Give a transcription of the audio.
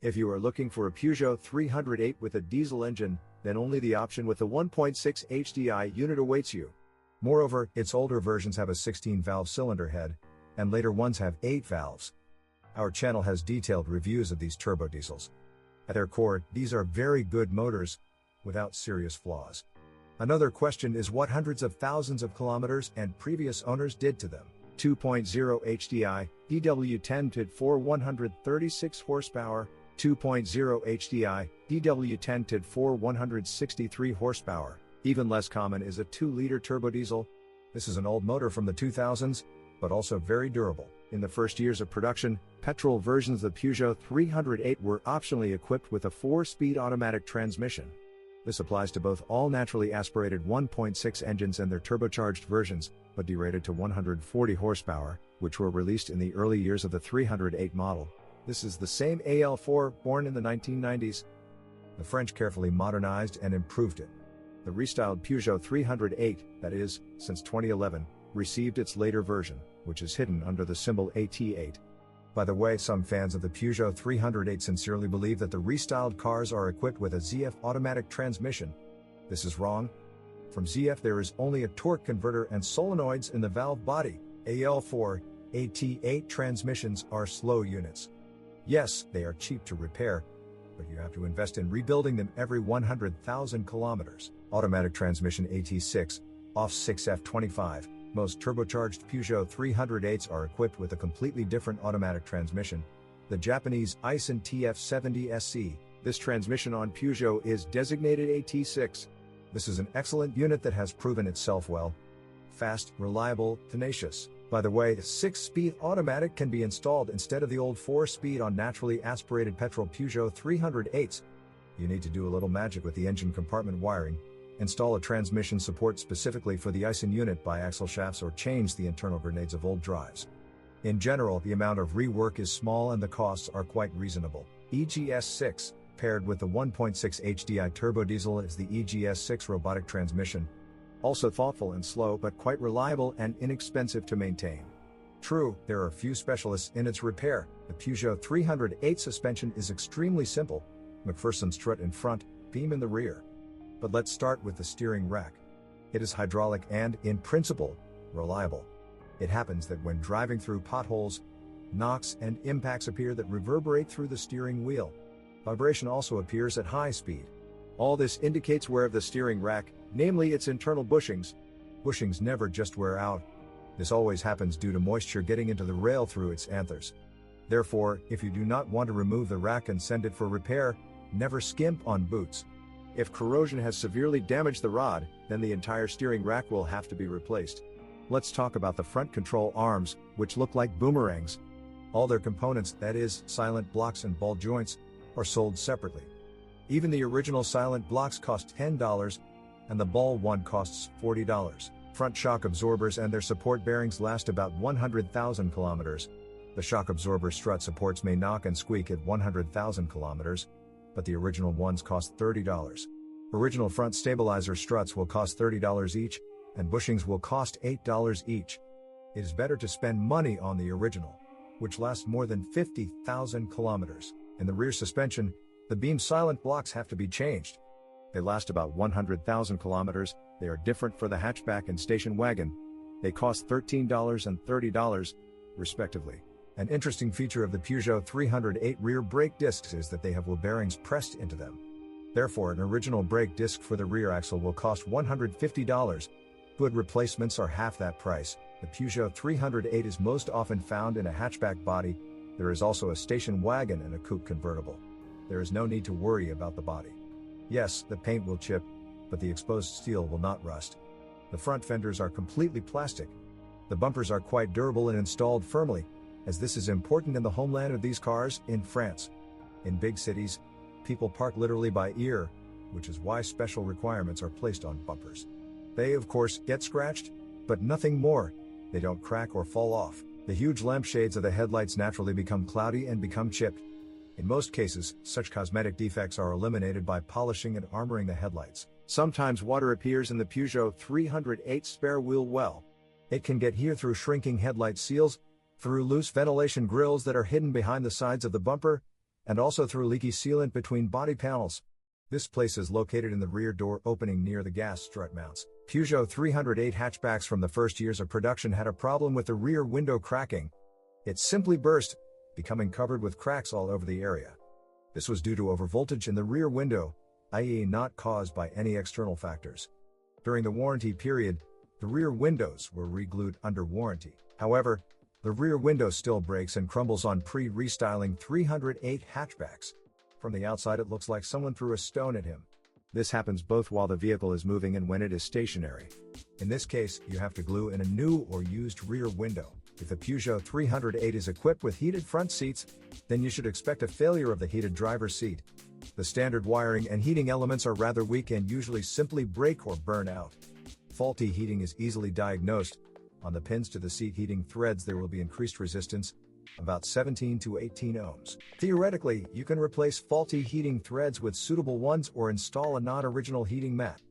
If you are looking for a Peugeot 308 with a diesel engine, then only the option with the 1.6 HDI unit awaits you. Moreover, its older versions have a 16-valve cylinder head, and later ones have 8 valves. Our channel has detailed reviews of these turbo diesels. At their core, these are very good motors, without serious flaws. Another question is what hundreds of thousands of kilometers and previous owners did to them. 2.0 HDI, DW10 TID4 136 horsepower, 2.0 HDI, DW10 TID4 163 horsepower. Even less common is a 2-liter turbo diesel. This is an old motor from the 2000s, but also very durable. In the first years of production, petrol versions of the Peugeot 308 were optionally equipped with a 4-speed automatic transmission. This applies to both all naturally aspirated 1.6 engines and their turbocharged versions, but derated to 140 horsepower, which were released in the early years of the 308 model. This is the same AL4 born in the 1990s. The French carefully modernized and improved it. The restyled Peugeot 308, that is, since 2011, received its later version, which is hidden under the symbol AT8. By the way, some fans of the Peugeot 308 sincerely believe that the restyled cars are equipped with a ZF automatic transmission. This is wrong. From ZF there is only a torque converter and solenoids in the valve body. AL4, AT8 transmissions are slow units. Yes, they are cheap to repair, but you have to invest in rebuilding them every 100,000 kilometers. Automatic transmission AT6, OFF6F25. Most turbocharged Peugeot 308s are equipped with a completely different automatic transmission, the Japanese Aisin TF-70SC. This transmission on Peugeot is designated AT6. This is an excellent unit that has proven itself well. Fast, reliable, tenacious. By the way, a 6-speed automatic can be installed instead of the old 4-speed on naturally aspirated petrol Peugeot 308s. You need to do a little magic with the engine compartment wiring. Install a transmission support specifically for the Aisin unit by axle shafts or change the internal grenades of old drives. In general, the amount of rework is small and the costs are quite reasonable. EGS6, paired with the 1.6 HDI turbo diesel, is the EGS6 robotic transmission. Also thoughtful and slow but quite reliable and inexpensive to maintain. True, there are few specialists in its repair. The Peugeot 308 suspension is extremely simple. McPherson strut in front, beam in the rear. But let's start with the steering rack. It is hydraulic and, in principle, reliable. It happens that when driving through potholes, knocks and impacts appear that reverberate through the steering wheel. Vibration also appears at high speed. All this indicates wear of the steering rack, namely its internal bushings. Bushings never just wear out. This always happens due to moisture getting into the rail through its anthers. Therefore, if you do not want to remove the rack and send it for repair, never skimp on boots. If corrosion has severely damaged the rod, then the entire steering rack will have to be replaced. Let's talk about the front control arms, which look like boomerangs. All their components, that is, silent blocks and ball joints, are sold separately. Even the original silent blocks cost $10, and the ball one costs $40. Front shock absorbers and their support bearings last about 100,000 kilometers. The shock absorber strut supports may knock and squeak at 100,000 kilometers, but the original ones cost $30. Original front stabilizer struts will cost $30 each, and bushings will cost $8 each. It is better to spend money on the original, which lasts more than 50,000 kilometers. In the rear suspension, the beam silent blocks have to be changed. They last about 100,000 kilometers. They are different for the hatchback and station wagon. They cost $13 and $30, respectively. An interesting feature of the Peugeot 308 rear brake discs is that they have wheel bearings pressed into them. Therefore, an original brake disc for the rear axle will cost $150. Good replacements are half that price. The Peugeot 308 is most often found in a hatchback body. There is also a station wagon and a coupe convertible. There is no need to worry about the body. Yes, the paint will chip, but the exposed steel will not rust. The front fenders are completely plastic. The bumpers are quite durable and installed firmly, as this is important in the homeland of these cars, in France. In big cities, people park literally by ear, which is why special requirements are placed on bumpers. They, of course, get scratched, but nothing more. They don't crack or fall off. The huge lampshades of the headlights naturally become cloudy and become chipped. In most cases, such cosmetic defects are eliminated by polishing and armoring the headlights. Sometimes water appears in the Peugeot 308 spare wheel well. It can get here through shrinking headlight seals, through loose ventilation grills that are hidden behind the sides of the bumper, and also through leaky sealant between body panels. This place is located in the rear door opening near the gas strut mounts. Peugeot 308 hatchbacks from the first years of production had a problem with the rear window cracking. It simply burst, becoming covered with cracks all over the area. This was due to overvoltage in the rear window, i.e. not caused by any external factors. During the warranty period, the rear windows were re-glued under warranty. However, the rear window still breaks and crumbles on pre-restyling 308 hatchbacks. From the outside it looks like someone threw a stone at him. This happens both while the vehicle is moving and when it is stationary. In this case, you have to glue in a new or used rear window. If the Peugeot 308 is equipped with heated front seats, then you should expect a failure of the heated driver's seat. The standard wiring and heating elements are rather weak and usually simply break or burn out. Faulty heating is easily diagnosed. On the pins to the seat heating threads there will be increased resistance, about 17 to 18 ohms. Theoretically, you can replace faulty heating threads with suitable ones or install a non-original heating mat.